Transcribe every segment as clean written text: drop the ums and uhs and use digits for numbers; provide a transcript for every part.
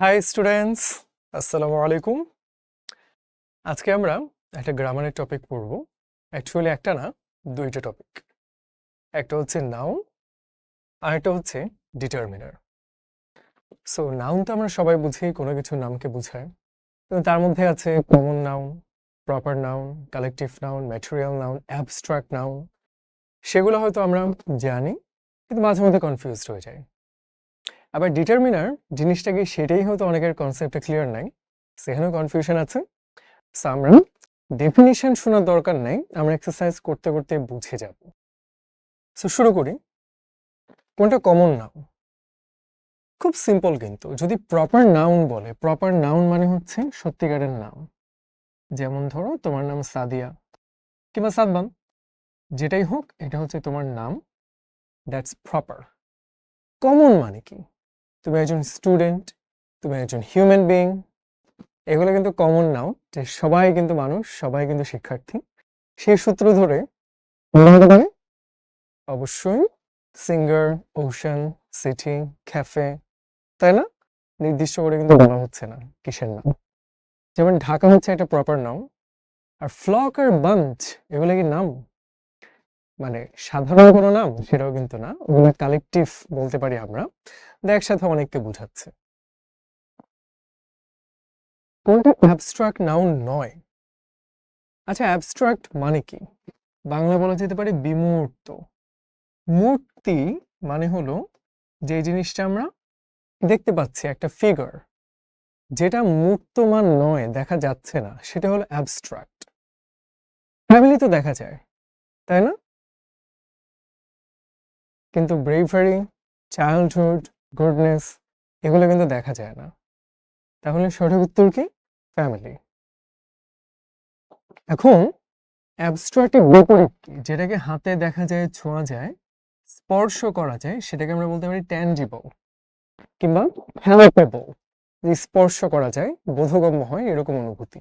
High students, আসসালামু আলাইকুম। আজকে আমরা একটা গ্রামারের টপিক পড়ব। অ্যাকচুয়ালি একটা না, দুইটা টপিক। একটা হচ্ছে নাউন আর একটা হচ্ছে ডিটারমিনার। সো নাউন তো আমরা সবাই বুঝি, কোনো কিছু নামকে বোঝায়। কিন্তু তার মধ্যে আছে common noun, proper noun, collective noun, material noun, abstract noun. সেগুলো হয়তো আমরা জানি, কিন্তু মাঝে মধ্যে কনফিউজড হয়ে যায়। আবার ডিটারমিনার জিনিসটা কি, সেটাই হয়তো অনেকের কনসেপ্টে ক্লিয়ার নাই, সেখানেও কনফিউশন আছে। সো আমরা ডেফিনিশন শোনার দরকার নাই, আমরা এক্সারসাইজ করতে করতে বুঝে যাব। সো শুরু করি। কোনটা কমন নাউন? খুব সিম্পল, কিন্তু যদি প্রপার নাউন বলে, প্রপার নাউন মানে হচ্ছে সত্যিকারের নাম। যেমন ধরো তোমার নাম সাদিয়া কিংবা সাদমান, যেটাই হোক, এটা হচ্ছে তোমার নাম, দ্যাটস প্রপার। কমন মানে কি? তুমি একজন স্টুডেন্ট, তুমি একজন হিউম্যান বিইং, এগুলো কিন্তু কমন নাউন, যে সবাই কিন্তু মানুষ, সবাই কিন্তু শিক্ষার্থী। সেই সূত্র ধরে হতে পারে অবশ্যই সিঙ্গার, ওশান, সিটি, ক্যাফে, তাই না? নির্দিষ্ট করে কিন্তু বলা হচ্ছে না কিসের নাম। যেমন ঢাকা হচ্ছে একটা প্রপার নাম, আর ফ্লক আর বাঞ্চ এগুলো কি নাম? মানে সাধারণ কোনো নাম সেটাও কিন্তু না, ওগুলো কালেকটিভ বলতে পারি আমরা, একসাথে অনেককে বোঝাচ্ছে। কোনটা অ্যাবস্ট্রাক্ট নাউন নয়? আচ্ছা, অ্যাবস্ট্রাক্ট মানে কি? বাংলা বলা যেতে পারে বিমূর্ত। মূর্তি মানে হলো যে জিনিসটা আমরা দেখতে পাচ্ছি, একটা ফিগার, যেটা মূর্তমান নয়, দেখা যাচ্ছে না, সেটা হলো অ্যাবস্ট্রাক্ট। ফ্যামিলি তো দেখা যায়, তাই না? কিন্তু ব্রেভারি, চাইল্ডহুড, গুডনেস, এগুলো কিন্তু দেখা যায় না। তাহলে সঠিক উত্তর কি? ফ্যামিলি। এখন অ্যাবস্ট্রাক্টের বিপরীত কি? যেটাকে হাতে দেখা যায়, ছোঁয়া যায়, স্পর্শ করা যায়, সেটাকে আমরা বলতে পারি ট্যানজিবল কিংবা হ্যালাপেবল। স্পর্শ করা যায়, বোধগম্য হয়, এরকম অনুভূতি।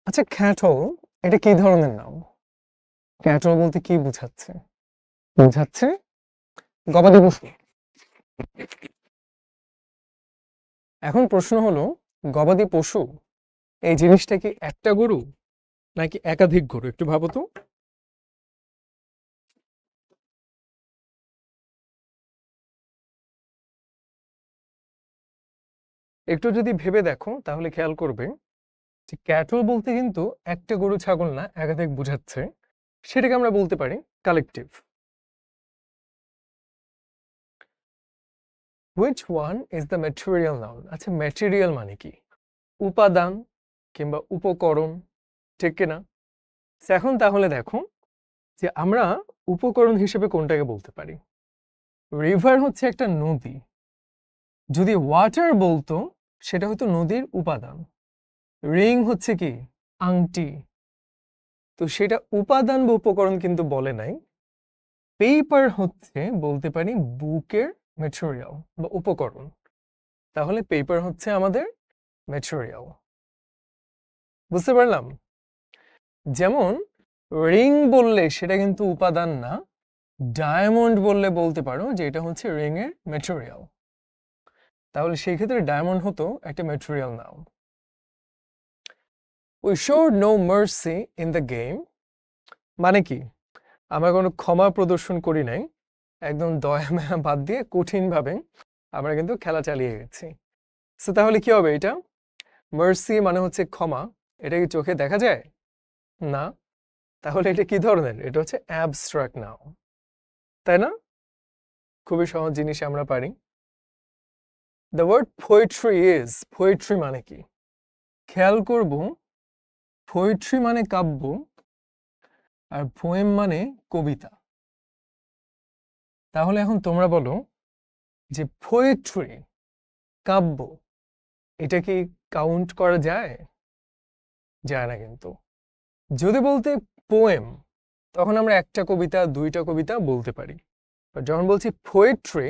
আচ্ছা, ক্যাটল এটা কি ধরনের নাম? ক্যাটল বলতে কি বোঝাচ্ছে? বোঝাচ্ছে গবাদি পশু। এখন প্রশ্ন হলো, গবাদি পশু এই জিনিসটা কি একটা গরু নাকি একাধিক গরু? একটু ভাবো তো। একটু যদি ভেবে দেখো তাহলে খেয়াল করবে যে ক্যাটল বলতে কিন্তু একটা গরু ছাগল না, একাধিক বোঝাচ্ছে। সেটাকে আমরা বলতে পারি collective. Which one is the material noun? আচ্ছা, ম্যাটেরিয়াল মানে কি? উপাদান কিংবা উপকরণ, ঠিক কিনা? এখন তাহলে দেখো যে আমরা উপকরণ হিসেবে কোনটাকে বলতে পারি। রিভার হচ্ছে একটা নদী, যদি ওয়াটার বলতো সেটা হতো নদীর উপাদান। রিং হচ্ছে কি? আংটি। তো সেটা উপাদান বা উপকরণ কিন্তু বলে নাই। পেপার হচ্ছে বলতে পারি বুকের ম্যাটেরিয়াল বা উপকরণ। তাহলে পেপার হচ্ছে আমাদের ম্যাটেরিয়াল। বুঝতে পারলাম? যেমন রিং বললে সেটা কিন্তু উপাদান না, ডায়মন্ড বললে বলতে পারো যে এটা হচ্ছে রিং এর ম্যাটেরিয়াল। তাহলে সেই ক্ষেত্রে ডায়মন্ড হতো একটা material noun. We showed no mercy in the game মানে কি? আমরা কোনো ক্ষমা প্রদর্শন করি নাই, একদম দয়া মায়া বাদ দিয়ে কঠিনভাবে আমরা কিন্তু খেলা চালিয়ে গেছি। সো তাহলে কি হবে এটা? মার্সি মানে হচ্ছে ক্ষমা, এটা কি চোখে দেখা যায়? না। তাহলে এটা কি ধরনের? এটা হচ্ছে অ্যাবস্ট্রাক্ট নাউন, তাই না? খুবই সহজ জিনিস আমরা পারি। The word poetry is, poetry মানে কি? খেয়াল করব, পোয়েট্রি মানে কাব্য, আর পোয়েম মানে কবিতা। তাহলে এখন তোমরা বলো যে পোয়েট্রি, কাব্য, এটা কি কাউন্ট করা যায়? যায় না কিন্তু। যদি বলতে পোয়েম, তখন আমরা একটা কবিতা, দুইটা কবিতা বলতে পারি। যখন বলছি পোয়েট্রি,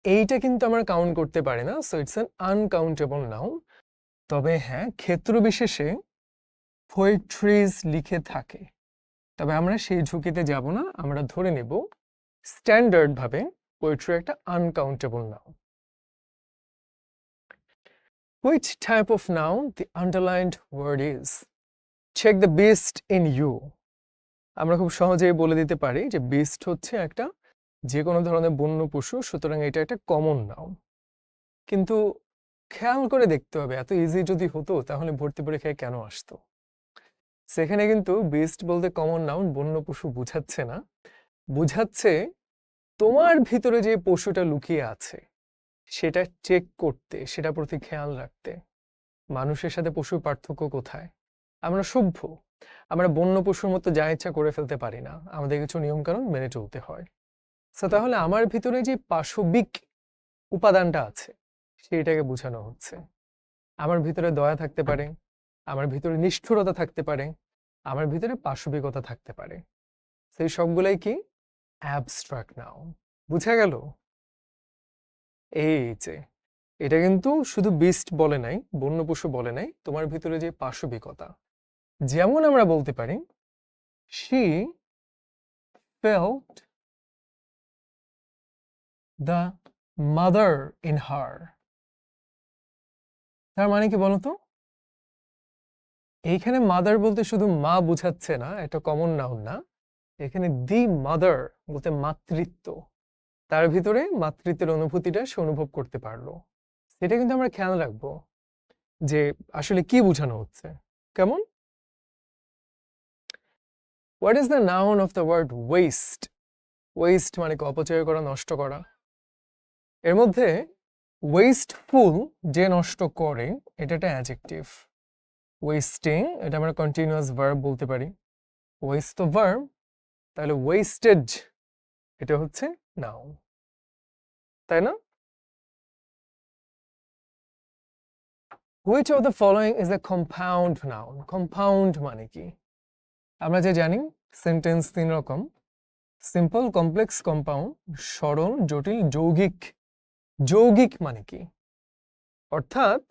এইটা কিন্তু আমরা কাউন্ট করতে পারি না, so it's an uncountable noun. তবে হ্যাঁ, ক্ষেত্র বিশেষে পোয়েট্রিজ লিখে থাকে, তবে আমরা সেই ঝুঁকিতে যাব না, আমরা ধরে নেব স্ট্যান্ডার্ড ভাবে পোয়েট্রি একটা uncountable noun. Which type of noun the underlined word is? Check the beast in you. আমরা খুব সহজেই বলে দিতে পারি যে beast হচ্ছে একটা যে কোনো ধরনের বন্য পশু, সুতরাং এটা একটা কমন নাউন। কিন্তু খেয়াল করে দেখতে হবে, এত ইজি যদি হতো তাহলে ভর্তি পরীক্ষায় কেন আসতো? সেখানে কিন্তু beast বলতে কমন নাউন বন্য পশু বুঝাচ্ছে না, বুঝাচ্ছে তোমার ভিতরে যে পশুটা লুকিয়ে আছে সেটা চেক করতে, সেটা প্রতি খেয়াল রাখতে। মানুষের সাথে পশুর পার্থক্য কোথায়? আমরা সভ্য, আমরা বন্য পশুর মতো যা ইচ্ছা করে ফেলতে পারি না, আমাদের কিছু নিয়মকানুন মেনে চলতে হয়। তাহলে আমার ভিতরে যে পাশবিক উপাদানটা আছে সেইটাকে বোঝানো হচ্ছে। আমার ভিতরে দয়া থাকতে পারে, আমার ভিতরে নিষ্ঠুরতা থাকতে পারে, আমার ভিতরে পাশবিকতা থাকতে পারে। সেই সবগুলাই কি? Abstract noun. বুঝা গেল? এই যে এটা কিন্তু শুধু বিস্ট বলে নাই, বন্য পশু বলে নাই, তোমার ভিতরে যে পাশবিকতা। যেমন আমরা বলতে পারি she felt the mother in her. তার মানে কি বলতো? এইখানে মাদার বলতে শুধু মা বুঝাচ্ছে না, এটা কমন নাউন না। এখানে দি মাদার বলতে মাতৃত্ব, তার ভিতরে মাতৃত্বের অনুভূতিটা সে অনুভব করতে পারলো। সেটা কিন্তু আমরা খেয়াল রাখবো যে আসলে কি বোঝানো হচ্ছে। কেমন? What is the noun of the word waste? Waste মানে কি? অপচয় করা, নষ্ট করা। এর মধ্যে ওয়েস্টফুল যে নষ্ট করে এটা একটা অ্যাডজেক্টিভ। ওয়েস্টিং এটা আমরা কন্টিনিউয়াস ভার্ব বলতে পারি। ওয়েস্ট তো ভার্ব, তাহলে ওয়েস্টেড এটা হচ্ছে নাউন, তাই না? Which of the following is a compound noun? Compound মানে কি? আমরা যে জানি সেন্টেন্স তিন রকম: সিম্পল, কমপ্লেক্স, কম্পাউন্ড। সরল, জটিল, যৌগিক। যৌগিক মানে কি? অর্থাৎ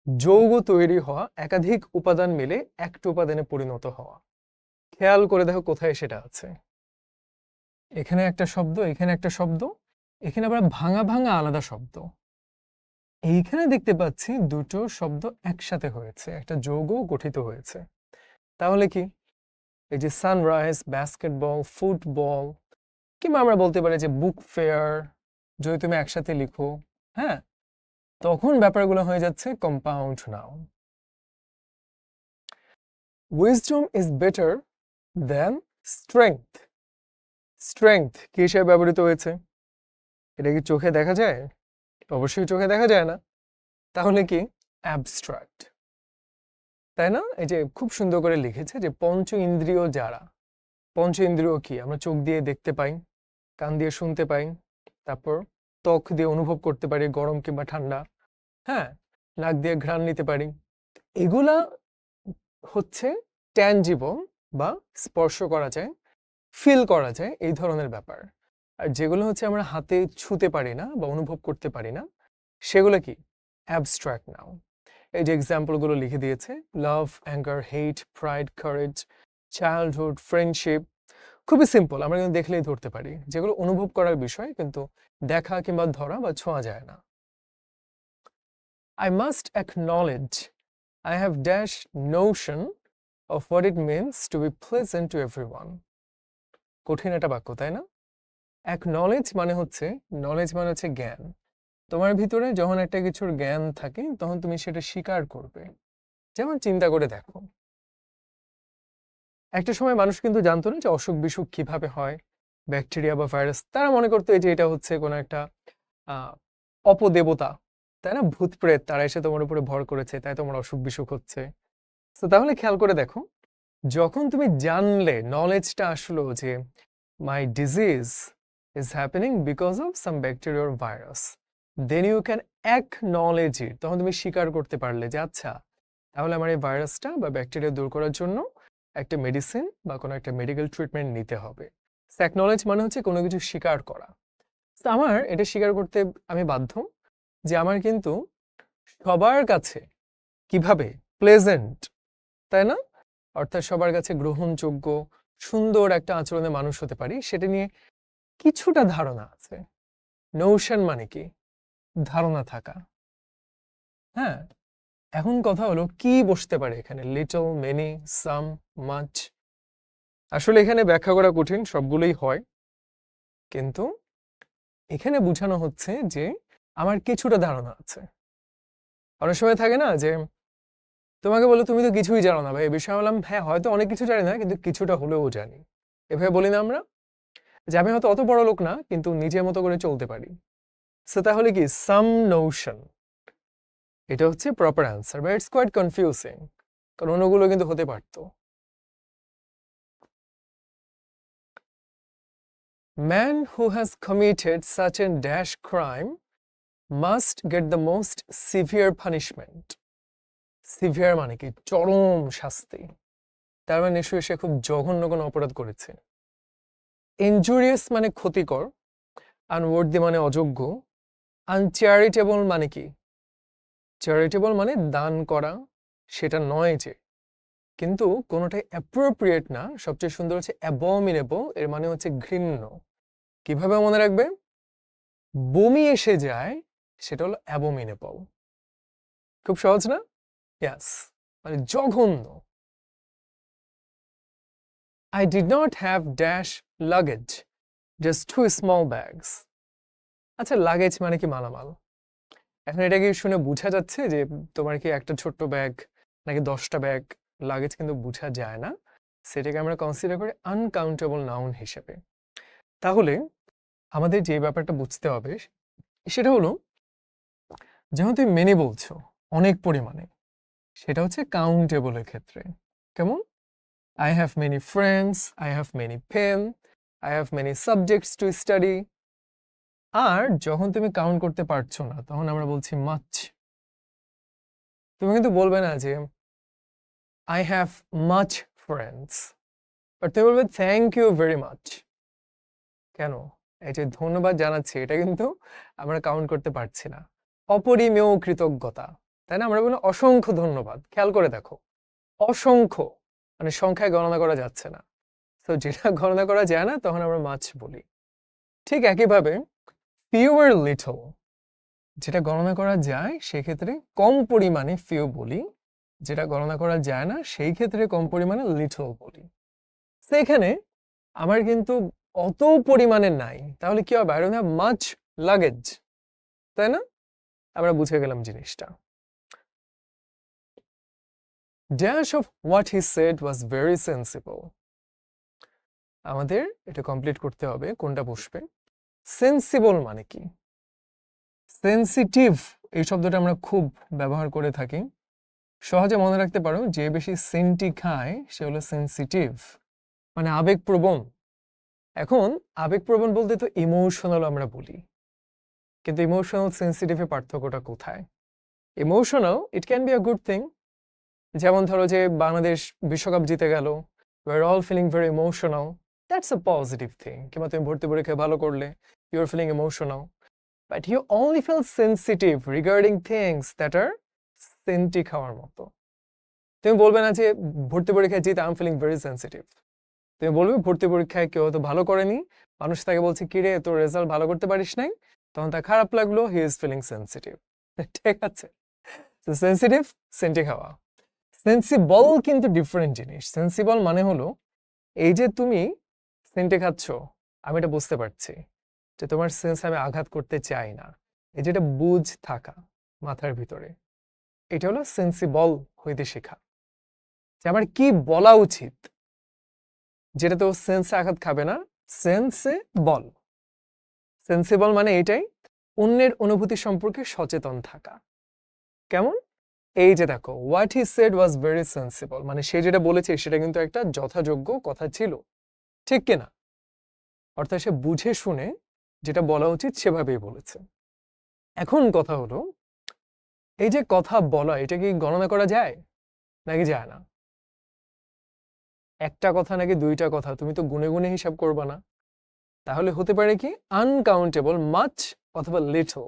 যৌগ তৈরি হওয়া, একাধিক উপাদান মিলে একটা উপাদানে পরিণত হওয়া। খেয়াল করে দেখো কোথায় সেটা আছে। এখানে একটা শব্দ, এখানে একটা শব্দ, এখানে আবার ভাঙা ভাঙা আলাদা শব্দ। এইখানে দেখতে পাচ্ছি দুটো শব্দ একসাথে হয়েছে, একটা যৌগ গঠিত হয়েছে। তাহলে কি? এই যে সানরাইজ, বাস্কেটবল, ফুটবল, কিংবা আমরা বলতে পারি যে বুক ফেয়ার, যদি তুমি একসাথে লিখো, হ্যাঁ, তখন ব্যাপারগুলো হয়ে যাচ্ছে compound noun. Wisdom is better then strength. Strength কি হিসেবে ব্যবহৃত হয়েছে? এটা কি চোখে দেখা যায়? অবশ্যই চোখে দেখা যায় না। তাহলে কি? অ্যাবস্ট্রাক্ট, তাই না? এই যে খুব সুন্দর করে লিখেছে যে পঞ্চ ইন্দ্রিয় যারা। পঞ্চ ইন্দ্রিয় কি? আমরা চোখ দিয়ে দেখতে পাই, কান দিয়ে শুনতে পাই, তারপর ত্বক দিয়ে অনুভব করতে পারি গরম কিংবা ঠান্ডা, হ্যাঁ, নাক দিয়ে ঘ্রাণ নিতে পারি। এগুলা হচ্ছে ট্যানজিবল বা স্পর্শ করা যায়, ফিল করা যায়, এই ধরনের ব্যাপার। আর যেগুলো হচ্ছে আমরা হাতে ছুঁতে পারি না বা অনুভব করতে পারি না, সেগুলো কি? Abstract noun. এই যে এক্সাম্পলগুলো লিখে দিয়েছে: লাভ, অ্যাঙ্গার, হেট, প্রাইড, কারেজ, চাইল্ডহুড, ফ্রেন্ডশিপ। খুবই সিম্পল, আমরা কিন্তু দেখলেই ধরতে পারি, যেগুলো অনুভব করার বিষয়, কিন্তু দেখা কিংবা ধরা বা ছোঁয়া যায় না। I must acknowledge I have dash notion of what it means to be pleasant to everyone. কঠিন একটা বাক্য, তাই না? অ্যাকনলেজ মানে হচ্ছে, নলেজ মানে হচ্ছে জ্ঞান। তোমার ভিতরে যখন একটা কিছুর জ্ঞান থাকে তখন তুমি সেটা স্বীকার করবে। যেমন চিন্তা করে দেখো, একটা সময় মানুষ কিন্তু জানতো না যে অসুখ বিসুখ কিভাবে হয়, ব্যাকটেরিয়া বা ভাইরাস। তারা মনে করতো যে এটা হচ্ছে কোনো একটা অপদেবতা, তাই না? ভূত প্রেত, তারা এসে তোমার উপরে ভর করেছে, তাই তোমার অসুখ বিসুখ হচ্ছে। তো তাহলে খেয়াল করে দেখো, যখন তুমি জানলে, নলেজটা আসলো যে my disease is happening because of some bacteria or virus, then you can acknowledge it. তখন তুমি স্বীকার করতে পারলে যে আচ্ছা, তাহলে আমার এই ভাইরাসটা বা ব্যাকটেরিয়া দূর করার জন্য একটা মেডিসিন বা কোনো একটা মেডিকেল ট্রিটমেন্ট নিতে হবে। অ্যাকনলেজ মানে হচ্ছে কোনো কিছু স্বীকার করা। তো আমার এটা স্বীকার করতে আমি বাধ্য যে আমার কিন্তু সবার কাছে কিভাবে প্লেজেন্ট, তাই না? অর্থাৎ সবার কাছে গ্রহণযোগ্য, সুন্দর একটা আচরণের মানুষ হতে পারি, সেটা নিয়ে কিছুটা ধারণা আছে। নোশন মানে কি? ধারণা থাকা, হ্যাঁ। এখন কথা হলো কি বসতে পারে এখানে, লিটল, মেনি, সাম, মাচ। আসলে এখানে ব্যাখ্যা করা কঠিন, সবগুলোই হয়, কিন্তু এখানে বোঝানো হচ্ছে যে আমার কিছুটা ধারণা আছে। অনেক সময় থাকে না যে তোমাকে বলো তুমি তো কিছুই জানো না ভাই, এই বিষয়ে বললাম হ্যাঁ হয়তো অনেক কিছু জানি না কিন্তু কিছুটা হলেও জানি। এভাবে বলি না আমরা যে আমি হয়তো অত বড় লোক না কিন্তু নিজের মতো করে চলতে পারি। সো তাহলে কি সাম নোশন, এটা হচ্ছে proper answer, but it's quite confusing, কারণ অন্যগুলো কিন্তু হতে পারতো। Man who has committed such a dash crime must get the most severe punishment. Severe মানে কি চরম শাস্তি, তার মানে নিশ্চয়ই সে খুব জঘন্য কোনো অপরাধ করেছে। ইনজুরিয়াস মানে ক্ষতিকর, আনওয়ার্দি মানে অযোগ্য, আনচ্যারিটেবল মানে কি, চ্যারিটেবল মানে দান করা, সেটা নয় যে, কিন্তু কোনোটাই অ্যাপ্রোপ্রিয়েট না। সবচেয়ে সুন্দর হচ্ছে অ্যাবমিনেবল, এর মানে হচ্ছে ঘৃণ্য। কিভাবে মনে রাখবে, বমি এসে যায় সেটা হলো অ্যাবমিনেবল। খুব সহজ না? ইয়াস, মানে জঘন্য। I did not have dash luggage, just 2 small bags. আচ্ছা, লাগেজ মানে কি মালামাল। এখন এটা কি শুনে বোঝা যাচ্ছে যে তোমার কি একটা ছোট্ট ব্যাগ নাকি 10টা ব্যাগ লাগেজ, কিন্তু বোঝা যায় না, সেটাকে আমরা কনসিডার করি আনকাউন্টেবল নাউন হিসেবে। তাহলে আমাদের যে ব্যাপারটা বুঝতে হবে সেটা হলো, যেমন তুমি মেনি বলছো অনেক পরিমাণে, সেটা হচ্ছে কাউন্টেবলের ক্ষেত্রে। কেমন, I have many friends, I have many pen, I have many subjects to study. আর যখন তুমি কাউন্ট করতে পারছো না তখন আমরা বলছি মাচ। তুমি কিন্তু বলবে না যে I have much friends, but তুমি বলবে থ্যাংক ইউ ভেরি মাচ। কেন, এই যে ধন্যবাদ জানাচ্ছি এটা কিন্তু আমরা কাউন্ট করতে পারছি না, অপরিমেয় কৃতজ্ঞতা, তাই না? আমরা বলি অসংখ্য ধন্যবাদ, খেয়াল করে দেখো অসংখ্য মানে সংখ্যায় গণনা করা যাচ্ছে না, তো যেটা গণনা করা যায় না তখন আমরা মাছ বলি। ঠিক একইভাবে ফিউয়ার লিটল, যেটা গণনা করা যায় সেক্ষেত্রে কম পরিমাণে ফিউ বলি, যেটা গণনা করা যায় না সেই ক্ষেত্রে কম পরিমাণে লিটল বলি। সেখানে আমার কিন্তু অত পরিমাণে নাই, তাহলে কি হবে, I don't have much luggage, তাই না? আমরা বুঝে গেলাম জিনিসটা। Dash of what he said was very sensible. আমাদের এটা কমপ্লিট করতে হবে কোনটা বসবে। সেন্সিবল মানে কি, সেন্সিটিভ এই শব্দটা আমরা খুব ব্যবহার করে থাকি, সহজে মনে রাখতে পারো যে বেশি সেন্টি খায় সে হলো সেন্সিটিভ, মানে আবেগপ্রবণ। এখন আবেগপ্রবণ বলতে তো ইমোশনাল আমরা বলি, কিন্তু ইমোশনাল সেন্সিটিভের পার্থক্যটা কোথায়? Emotional it can be a good thing, যেমন ধরো যে বাংলাদেশ বিশ্বকাপ জিতে গেল, we are all feeling very emotional, that's a positive thing. কিংবা তুমি ভর্তি পরীক্ষায় ভালো করলে, you are feeling emotional, but you only feel sensitive regarding things that are senti খাওয়ার মতো। তুমি বলবে না যে ভর্তি পরীক্ষায় জিতে I am feeling very sensitive, তুমি বলবে ভর্তি পরীক্ষায় কেউ হয়তো ভালো করেনি, মানুষ তাকে বলছে কিরে তোর রেজাল্ট ভালো করতে পারিস নাই, তখন তার খারাপ লাগলো, হি ইজ ফিলিং সেন্সিটিভ। ঠিক আছে, সেন্সিটিভ সেন্টি খাওয়া। সেন্সিবল কিন্তু ডিফারেন্ট জিনিস। সেন্সিবল মানে হলো এই যে তুমি সেন্টে খাচ্ছ, আমি এটা বুঝতে পারছি যে তোমার সেন্স আমি আঘাত করতে চাই না, এই যেটা বুঝ থাকা মাথার ভিতরে, এটা হলো সেন্সিবল হইতে শেখা, যে আমার কি বলা উচিত, যেটা তো সেন্সে আঘাত খাবে না, সেন্সে বল। সেন্সিবল মানে এটাই, অন্যের অনুভূতি সম্পর্কে সচেতন থাকা। কেমন, এই যে দেখো what he said was very sensible, মানে সে যেটা বলেছে সেটা কিন্তু একটা যথাযোগ্য কথা ছিল, ঠিক কিনা? অর্থাৎ সে বুঝে শুনে যেটা বলা উচিত সেভাবেই বলেছে। এখন কথা হলো, এই যে কথা বলা এটা কি গণনা করা যায় নাকি যায় না? একটা কথা নাকি দুইটা কথা, তুমি তো গুনে গুনে হিসাব করবা না, তাহলে হতে পারে কি আনকাউন্টেবল, মাচ অথবা লিটল।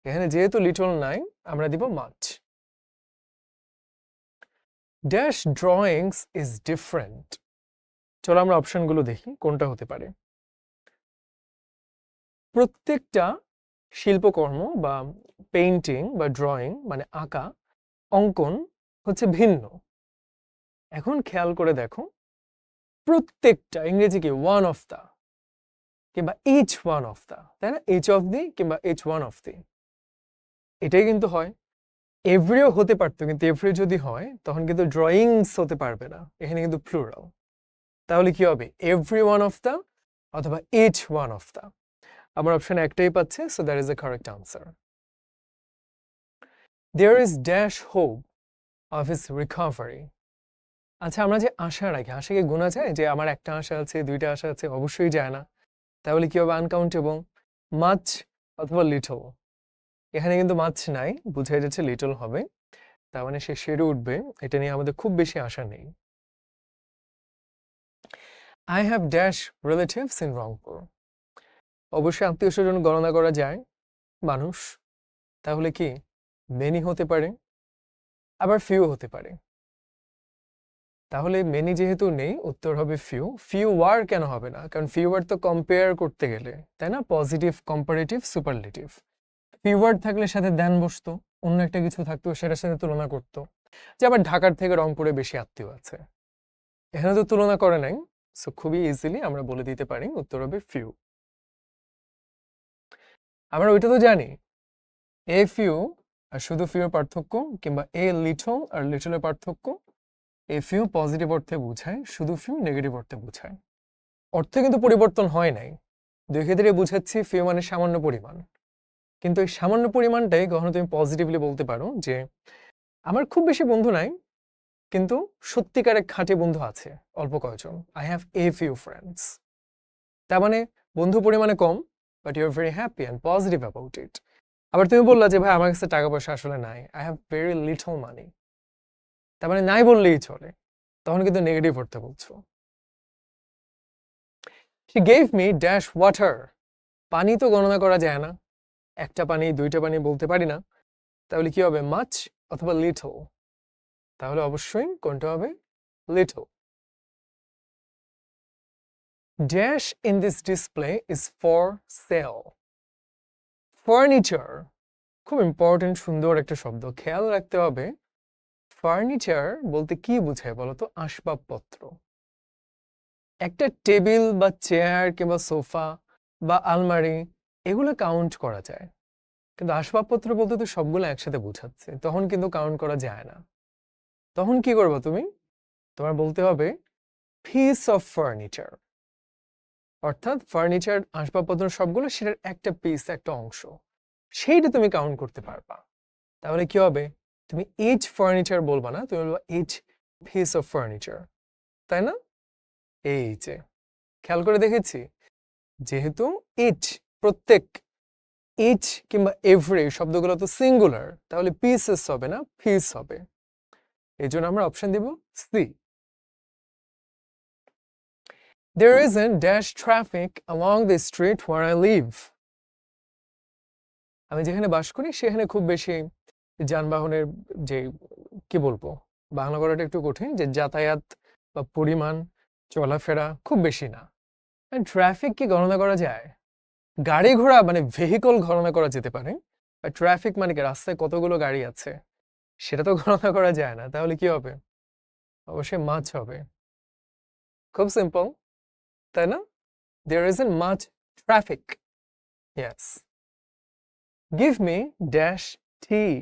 এখানে যেহেতু লিটল নাই আমরা দিব much. Dash drawings is different, চলো আমরা অপশনগুলো দেখি কোনটা হতে পারে। প্রত্যেকটা শিল্পকর্ম বা পেইন্টিং বা ড্রয়িং মানে আঁকা, অঙ্কন হচ্ছে ভিন্ন। এখন খেয়াল করে দেখো, প্রত্যেকটা ইংরেজি কি ওয়ান অফ দা কিংবা ইচ ওয়ান অফ দা, তাই না? ইচ অফ দি কিংবা ইচ ওয়ান অফ দি, এটাই কিন্তু হয়। এভরিও হতে পারতো, কিন্তু এভরি যদি হয় তখন কিন্তু ড্রয়িংস হতে পারবে না, এখানে কিন্তু প্লুরাল। তাহলে কি হবে? এভরি ওয়ান অফ দা অথবা ইচ ওয়ান অফ দা। আমার অপশন একটাই পাচ্ছে, so that is the correct answer. There is dash hope of his recovery. আচ্ছা, আমরা যে আশা রাখি, আশা কি গোনা যায়? যে আমার একটা আশা আছে, দুইটা আশা আছে? অবশ্যই যায় না। তাহলে কি হবে? আনকাউন্টেবল। মাচ অথবা লিটল, এখানে কিন্তু মাছ নাই, বুঝাই যাচ্ছে লিটল হবে। তার মানে সে সেরে উঠবে, এটা নিয়ে আমাদের খুব বেশি আশা নেই। I have dash relatives in Rangpur. অবশ্যই আত্মীয় স্বজন গণনা করা যায়, মানুষ। তাহলে কি মেনি হতে পারে, আবার ফিউ হতে পারে। তাহলে মেনি যেহেতু নেই, উত্তর হবে ফিউ। ফিউ ওয়ার কেন হবে না? কারণ ফিউ ওয়ার তো কম্পেয়ার করতে গেলে, তাই না? Positive, comparative, superlative. Few word থাকলে সাথে দেন বসতো, অন্য একটা কিছু থাকতো সেটার সাথে তুলনা করতো। যে আবার ঢাকার থেকে রংপুরে বেশি আত্মীয় আছে, এখানে তো তুলনা করে নাই, সো খুবই ইজিলি আমরা বলে দিতে পারি উত্তর হবে ফিউ। আমরা ওইটা তো জানি, এ ফিউ আর শুধু ফিউর পার্থক্য, কিংবা এ লিটল আর লিটলের পার্থক্য। এ ফিউ পজিটিভ অর্থে বোঝায়, শুধু ফিউ নেগেটিভ অর্থে বোঝায়। অর্থে কিন্তু পরিবর্তন হয় নাই, দুই ক্ষেত্রে বুঝাচ্ছি ফিউ মানে সামান্য পরিমাণ। কিন্তু এই সামান্য পরিমাণটাই কখনো তুমি পজিটিভলি বলতে পারো যে আমার খুব বেশি বন্ধু নাই, কিন্তু সত্যিকারের খাঁটি বন্ধু আছে অল্প কয়েকজন। I have a few friends. তার মানে বন্ধু পরিমাণে কম, but you are very happy and positive about it. আবার তুমি বললা যে ভাই আমার কাছে টাকা পয়সা আসলে নাই, আই হ্যাভ ভেরি লিটল মানি। তার মানে নাই বললেই চলে, তখন কিন্তু নেগেটিভ অর্থে বলছো। She gave me dash water. পানি তো গণনা করা যায় না, একটা পানি দুইটা পানি বলতে পারি না। তাহলে কি হবে? মাচ অথবা লিটল। তাহলে অবশ্যই কোনটা হবে? Little. Dash in this display is for sale. Furniture খুব ইম্পর্টেন্ট, সুন্দর একটা শব্দ, খেয়াল রাখতে হবে। ফার্নিচার বলতে কি বোঝায় বলতো? আসবাবপত্র। একটা টেবিল বা চেয়ার কিংবা সোফা বা আলমারি, এগুলো কাউন্ট করা যায়, কিন্তু আসবাবপত্র বলতে তো সবগুলো একসাথে বোঝাচ্ছে, তখন কিন্তু কাউন্ট করা যায় না। তখন কি করবো তুমি? তোমার বলতে হবে পিস অফ ফার্নিচার। অর্থাৎ ফার্নিচার, আসবাবপত্র সবগুলো, সেটার একটা পিস, একটা অংশ, সেইটা তুমি কাউন্ট করতে পারবা। তাহলে কি হবে? তুমি ইচ ফার্নিচার বলবা না, তুমি বলবা ইচ পিস অফ ফার্নিচার, তাই না? এই যে খেয়াল করে দেখেছি, যেহেতু ইচ প্রত্যেক, ইচ কিংবা এভরি শব্দগুলো তো সিঙ্গুলার, তাহলে পিসেস হবে না, পিস হবে। এই জন্য আমরা অপশন দিব C. There isn't dash traffic along the street where I live. আমি যেখানে বাস করি সেখানে খুব বেশি যানবাহনের, যে কি বলবো, বাংলা করাটা একটু কঠিন, যে যাতায়াত বা পরিমাণ, চলাফেরা খুব বেশি না। ট্রাফিক কি গণনা করা যায়? গাড়ি ঘোড়া মানে ভেহিকল গণনা করা যেতে পারে, আর ট্রাফিক মানে কি রাস্তায় কতগুলো গাড়ি আছে সেটা তো গণনা করা যায় না। তাহলে কি হবে? অবশ্যই মাছ হবে। খুব সিম্পল, তাই না? There isn't much traffic. Yes. Give me dash tea.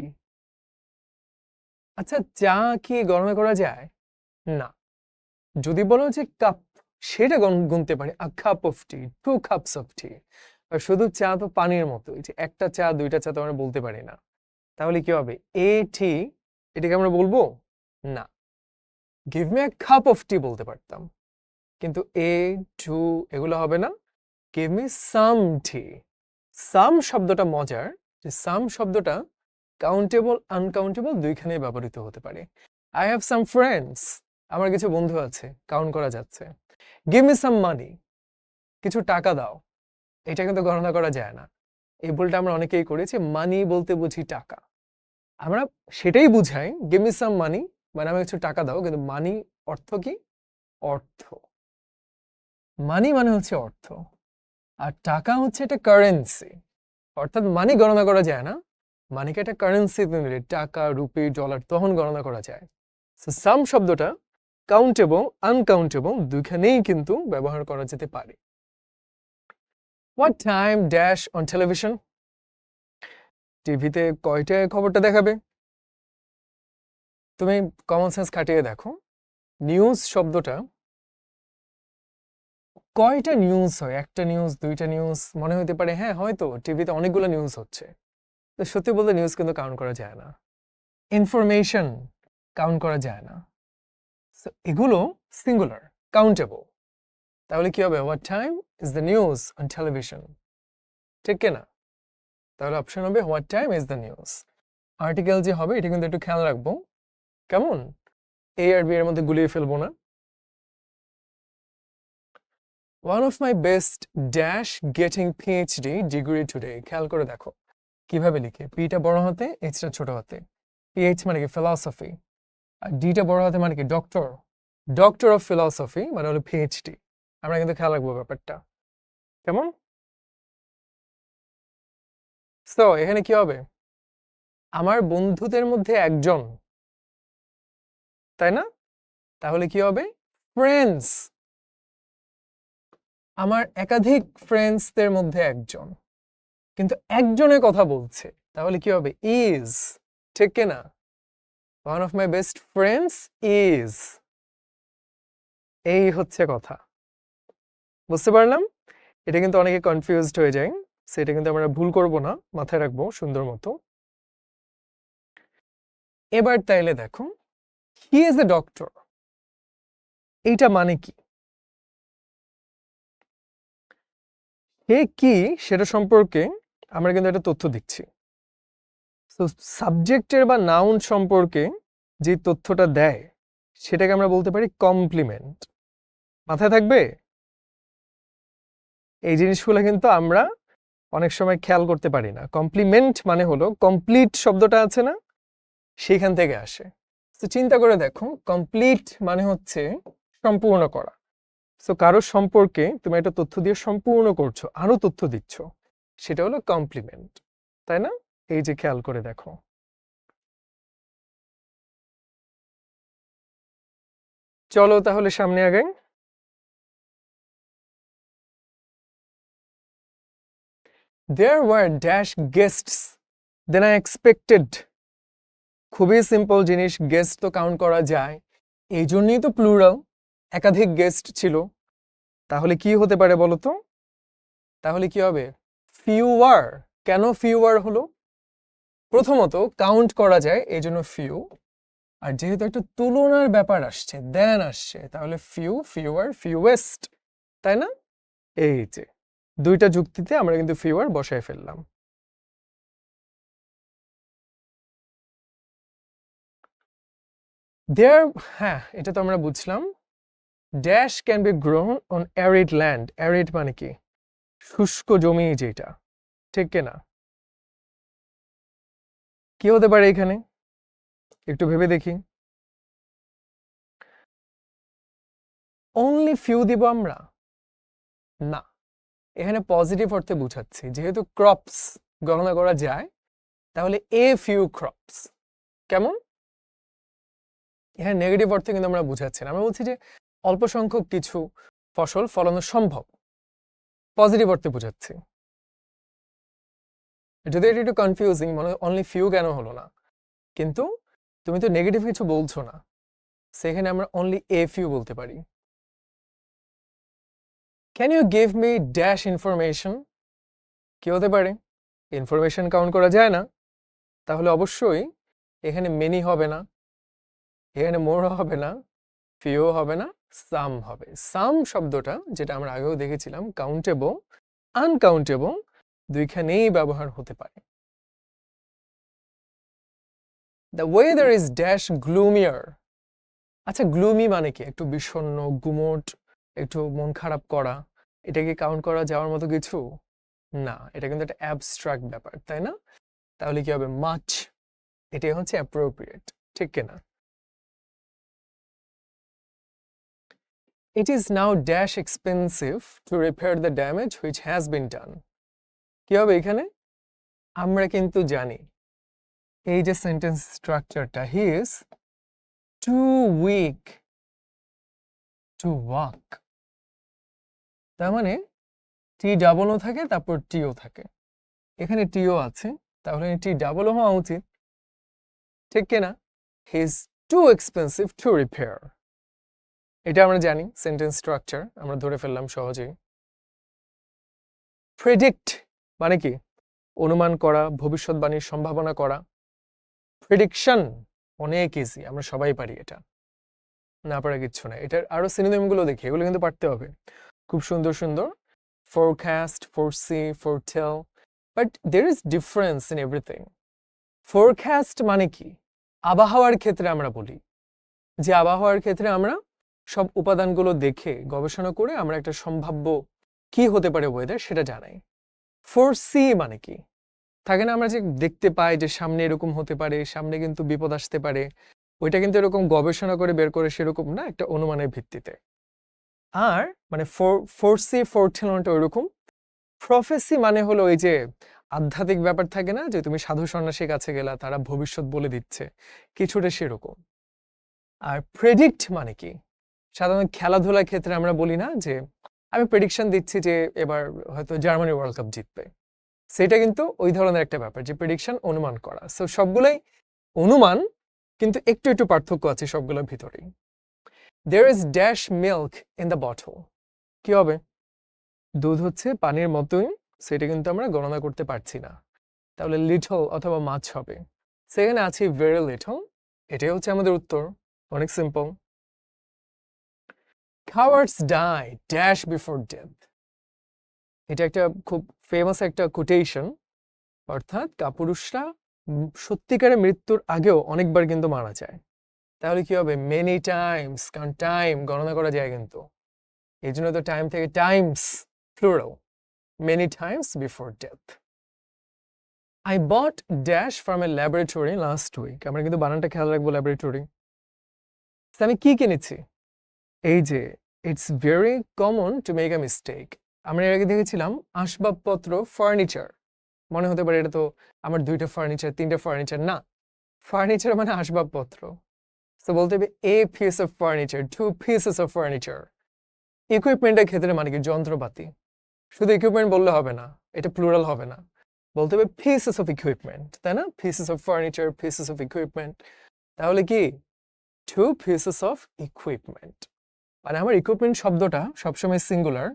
আচ্ছা, চা কি গণনা করা যায়? না। যদি বলো যে কাপ, সেটা গুনতে পারি, a cup of tea, 2 cups of tea। আর শুধু চা তো পানির মতোই, যে একটা চা দুইটা চা তো আমরা বলতে পারি না। তাহলে কি হবে? এ টি, এটাকে আমরা বলবো না। Give me a cup of tea বলতে পারতাম, কিন্তু এ টু এগুলো হবে না। গিভ মি সাম টি। সাম শব্দটা মজার, যে সাম শব্দটা কাউন্টেবল আনকাউন্টেবল দুইখানেই ব্যবহৃত হতে পারে। আই হ্যাভ সাম ফ্রেন্ডস, আমার কিছু বন্ধু আছে, কাউন্ট করা যাচ্ছে। গিভ মি সাম মানি, কিছু টাকা দাও, এটা কিন্তু গণনা করা যায় না। এই ভুলটা আমরা অনেকেই করেছি, মানি বলতে বুঝি টাকা, আমরা সেটাই বুঝাই গিভ মি সাম মানি, মানে আমাকে কিছু টাকা দাও, কিন্তু মানি অর্থ কি? অর্থ। মানি মানে হচ্ছে অর্থ, আর টাকা হচ্ছে এটা কারেন্সি। অর্থাৎ মানি গণনা করা যায় না, মানিকে একটা কারেন্সিতে নিলে টাকা, রুপি, ডলার তখন গণনা করা যায়। সো সাম শব্দটা কাউন্ট এবং আনকাউন্টেবল দুইখানেই কিন্তু ব্যবহার করা যেতে পারে। What time dash on television? টিভিতে কয়টায় খবরটা দেখাবে? তুমি কমন সেন্স খাটিয়ে দেখো, নিউজ শব্দটা কয়টা নিউজ হয়? একটা নিউজ, দুইটা নিউজ মনে হতে পারে, হ্যাঁ হয়তো টিভিতে অনেকগুলো নিউজ হচ্ছে। তো সত্যি বলতে নিউজ কিন্তু কাউন্ট করা যায় না। ইনফরমেশন কাউন্ট করা যায় না। সো এগুলো সিঙ্গুলার, কাউন্টেবল। তাহলে কি হবে? What time is the news on television, ঠিক কিনা? তাহলে অপশন হবে what time is the news. Article যে হবে এটা কিন্তু একটু খেয়াল রাখবো, কেমন? এ আর বি এর মধ্যে গুলিয়ে ফেলবো না। One of my best dash getting PhD degree today. খেয়াল করে দেখো কিভাবে লিখে, পিটা বড় হাতে, এইচটা ছোট হাতে। পিএইচ মানে কি? ফিলসফি। আর ডিটা বড় হাতে মানে কি? ডক্টর। ডক্টর অফ ফিলসফি মানে হলো পিএইচডি। আমরা কিন্তু খেয়াল রাখবো ব্যাপারটা, কেমন? সো এখানে কি হবে? আমার বন্ধুদের মধ্যে একজন, তাই না? তাহলে কি হবে? ফ্রেন্ডস। আমার একাধিক ফ্রেন্ডসদের মধ্যে একজন, কিন্তু একজনের কথা বলছে, তাহলে কি হবে? ইজ, ঠিক কিনা? One of my best friends is, এই হচ্ছে কথা। বুঝতে পারলাম? এটা কিন্তু অনেকে কনফিউজড হয়ে যায়, সেটা কিন্তু আমরা ভুল করব না, মাথায় রাখবো সুন্দর মতো। এবার তাইলে দেখো, হি ইজ এ ডক্টর, এইটা মানে কি? হে কি সেটা সম্পর্কে আমরা কিন্তু একটা তথ্য দিচ্ছি। তো সাবজেক্টের বা নাউন সম্পর্কে যে তথ্যটা দেয় সেটাকে আমরা বলতে পারি কমপ্লিমেন্ট। মাথায় থাকবে? এই জিনিসগুলো কিন্তু আমরা অনেক সময় খেয়াল করতে পারি না। কমপ্লিমেন্ট মানে হলো কমপ্লিট শব্দটা আছে না, সেখান থেকে আসে। তো চিন্তা করে দেখো, কমপ্লিট মানে হচ্ছে সম্পূর্ণ করা। সো কারো সম্পর্কে তুমি একটা তথ্য দিয়ে সম্পূর্ণ করছো, আরো তথ্য দিচ্ছ, সেটা হলো কমপ্লিমেন্ট, তাই না? এই যে খেয়াল করে দেখো। চলো তাহলে সামনে আগাই। There were dash guests than I expected. খুবই সিম্পল জিনিস, গেস্ট তো কাউন্ট করা যায়, এই জন্যই তো প্লুরাল, একাধিক গেস্ট ছিল। তাহলে কি হতে পারে বলো তো? তাহলে কি হবে? ফিউয়ার। কেন ফিউয়ার হলো? প্রথমত কাউন্ট করা যায় এই জন্য ফিউ, আর যেহেতু একটা তুলনার ব্যাপার আসছে, দেন আসছে, তাহলে ফিউ, ফিউয়ার, ফিউয়েস্ট, তাই না? এই যে দুইটা যুক্তিতে আমরা কিন্তু ফিউয়ার বসায় ফেললাম। দেয়ার, হ্যাঁ এটা তো আমরা বুঝলাম। Dash can be grown on arid land. Arid মানে কি? শুষ্ক জমি যেটা, ঠিক কিনা? কি হতে পারে এখানে? একটু ভেবে দেখি। অনলি ফিউ দিব আমরা? না, এখানে পজিটিভ অর্থে বুঝাচ্ছি, যেহেতু ক্রপস গণনা করা যায়, তাহলে এ ফিউ ক্রপস। কেমন? এখানে নেগেটিভ অর্থে কিন্তু আমরা বুঝাচ্ছি না, আমরা বলছি যে অল্প সংখ্যক কিছু ফসল ফলানো সম্ভব, পজিটিভ অর্থে বুঝাচ্ছি। যদি এটা একটু কনফিউজিং মনে হয়, অনলি ফিউ কেন হলো না? কিন্তু তুমি তো নেগেটিভ কিছু বলছো না, সেখানে আমরা অনলি এ ফিউ বলতে পারি। Can you give me dash information? কি হতে পারে? ইনফরমেশন কাউন্ট করা যায় না, তাহলে অবশ্যই এখানে মেনি হবে না, এখানে মোর হবে না, ফিউ হবে না, সাম হবে। সাম শব্দটা যেটা আমরা আগেও দেখেছিলাম, কাউন্টেবল, আনকাউন্টেবল দুইখানেই ব্যবহার হতে পারে। The weather is dash gloomier. আচ্ছা, গ্লুমি মানে কি? একটু বিষণ্ণ, গুমোট, একটু মন খারাপ করা, এটা কি কাউন্ট করা যাওয়ার মতো কিছু? না, এটা কিন্তু একটা অ্যাবস্ট্রাক্ট ব্যাপার, তাই না? তাহলে কি হবে? মাচ, এটাই হচ্ছে অ্যাপ্রোপ্রিয়েট, ঠিক কিনা? It is now dash expensive to repair the damage which has been done. কি হবে এখানে? আমরা কিন্তু জানি এই যে সেন্টেন্স স্ট্রাকচারটা, he is too weak to walk, তার মানে টি ডাবলও থাকে তারপর টিও থাকে, এখানে টিও আছে, তাহলে টি ডাবলও হওয়া উচিত, ঠিক কিনা? হি is too expensive to repair, এটা আমরা জানি সেন্টেন্স স্ট্রাকচার, আমরা ধরে ফেললাম সহজেই। প্রেডিক্ট মানে কি? অনুমান করা, ভবিষ্যৎবাণীর সম্ভাবনা করা। প্রেডিকশন অনেক ইজি, আমরা সবাই পারি, এটা না পারা কিচ্ছু না। এটার আরো সিনোনিমগুলো দেখি, এগুলো কিন্তু পারতে হবে, খুব সুন্দর সুন্দর। Forecast, foresee, foretell, but there is difference in everything. Forecast মানে কি? আবহাওয়ার ক্ষেত্রে আমরা বলি যে আবহাওয়ার ক্ষেত্রে আমরা সব উপাদানগুলো দেখে গবেষণা করে আমরা একটা সম্ভাব্য কি হতে পারে ওয়েদার সেটা জানাই। ফোরসি মানে কি? থাকে না আমরা যে দেখতে পাই যে সামনে এরকম হতে পারে, সামনে কিন্তু বিপদ আসতে পারে, ওইটা কিন্তু এরকম গবেষণা করে বের করে সেরকম না, একটা অনুমানের ভিত্তিতে। আর মানে ফোরসি ফোরটেলটা ওইরকম। প্রফেসি মানে হলো ওই যে আধ্যাত্মিক ব্যাপার থাকে না, যে তুমি সাধু সন্ন্যাসীর কাছে গেলা, তারা ভবিষ্যৎ বলে দিচ্ছে, কিছুটা সেরকম। আর প্রেডিক্ট মানে কি? সাধারণত খেলাধুলার ক্ষেত্রে আমরা বলি না যে আমি প্রেডিকশন দিচ্ছি যে এবার হয়তো জার্মানি ওয়ার্ল্ড কাপ জিতবে, সেটা কিন্তু ওই ধরনের একটা ব্যাপার, যে প্রেডিকশন অনুমান করা। সো সবগুলোই অনুমান, কিন্তু একটু একটু পার্থক্য আছে সবগুলোর ভিতরেই। There is dash milk in the bottle, কি হবে? দুধ হচ্ছে পানির মতোই, সেটা কিন্তু আমরা গণনা করতে পারছি না, তাহলে লিটল অথবা মাছ হবে। সেখানে আছে ভেরি লিটল, এটাই হচ্ছে আমাদের উত্তর, অনেক simple. Cowards die dash before death, এটা একটা খুব ফেমাস একটা কোটেশন, অর্থাৎ কাপুরুষরা সত্যিকারের মৃত্যুর আগেও অনেকবার কিন্তু মারা যায়। তাহলে কি হবে? মেনি টাইমস, কারণ টাইম গণনা করা যায় কিন্তু, এই জন্য তো টাইম থেকে times plural, many times before death. I bought dash from a laboratory last week, আমরা কিন্তু বানানটা খেয়াল রাখবো, ল্যাবরেটরি। আমি কি কিনেছি? এই যে it's very common to make a mistake, আমরা এর আগে দেখেছিলাম আসবাবপত্র, ফার্নিচার, মনে হতে পারে এটা তো আমার 2টা ফার্নিচার 3টা ফার্নিচার, না, ফার্নিচার মানে আসবাবপত্র। তো বলতে হবে a piece of furniture, 2 pieces of furniture. ইকুইপমেন্টের ক্ষেত্রে মানে কি? যন্ত্রপাতি। শুধু ইকুইপমেন্ট বললে হবে না, এটা প্লুরাল হবে না, বলতে হবে পিসেস অফ ইকুইপমেন্ট, তাই না? Pieces of furniture, pieces of equipment, তাহলে কি 2 pieces অফ ইকুইপমেন্ট। মানে আমার ইকুইপমেন্ট শব্দটা সবসময় সিঙ্গুলার,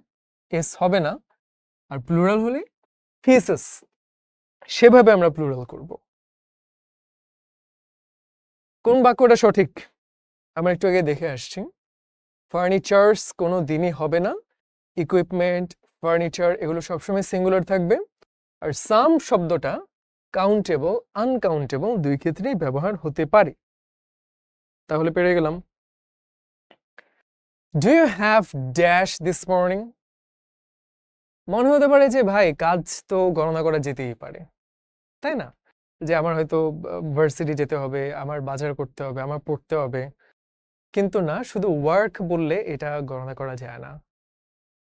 এস হবে না, আর প্লুরাল হলে পিসেস, সেভাবে আমরা প্লুরাল করব। কোন বাক্যটা সঠিক আমরা একটু আগে দেখে আসছি। ফার্নিচার্স কোনো দিনই হবে না, ইকুইপমেন্ট, ফার্নিচার এগুলো সবসময় সিঙ্গুলার থাকবে, আর সাম শব্দটা কাউন্টেবল, আনকাউন্টেবল দুই ক্ষেত্রেই ব্যবহার হতে পারে। তাহলে পেরে গেলাম। Do you have dash this morning, মনে হতে পারে যে ভাই কাজ তো গণনা করা যেতেই পারে, তাই না? যে আমার হয়তো ভার্সিটি যেতে হবে, আমার বাজার করতে হবে, আমার পড়তে হবে, কিন্তু না, শুধু ওয়ার্ক বললে এটা গণনা করা যায় না।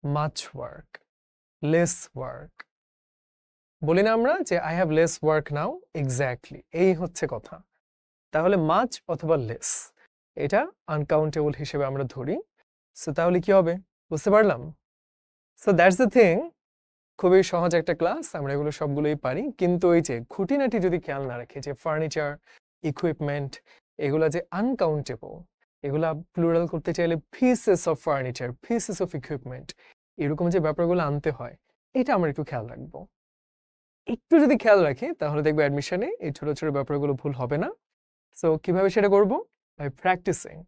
মাচ ওয়ার্ক, লেস ওয়ার্ক, বলি না আমরা যে I have less work now, exactly এই হচ্ছে কথা। তাহলে মাচ অথবা লেস, এটা আনকাউন্টেবল হিসেবে আমরা ধরি। সো তাহলে কি হবে বুঝতে পারলাম? সো দ্যাটস দ্য থিং, খুবই সহজ একটা ক্লাস, আমরা এগুলো সবগুলোই পারি, কিন্তু ওই যে খুঁটিনাটি যদি খেয়াল না রাখি, যে ফার্নিচার, ইকুইপমেন্ট এগুলা যে আনকাউন্টেবল, এগুলা প্লুরাল করতে চাইলে pieces of furniture, pieces of equipment, এরকম যে ব্যাপারগুলো আনতে হয়, এটা আমরা একটু খেয়াল রাখবো। একটু যদি খেয়াল রাখি তাহলে দেখবো অ্যাডমিশনে এই ছোট ছোট ব্যাপারগুলো ভুল হবে না। সো কিভাবে সেটা করবো? By practicing.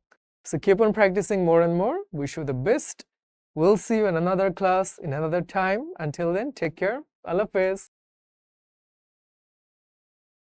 So keep on practicing more and more. Wish you the best. We'll see you in another class in another time. Until then, take care. Allah Hafiz.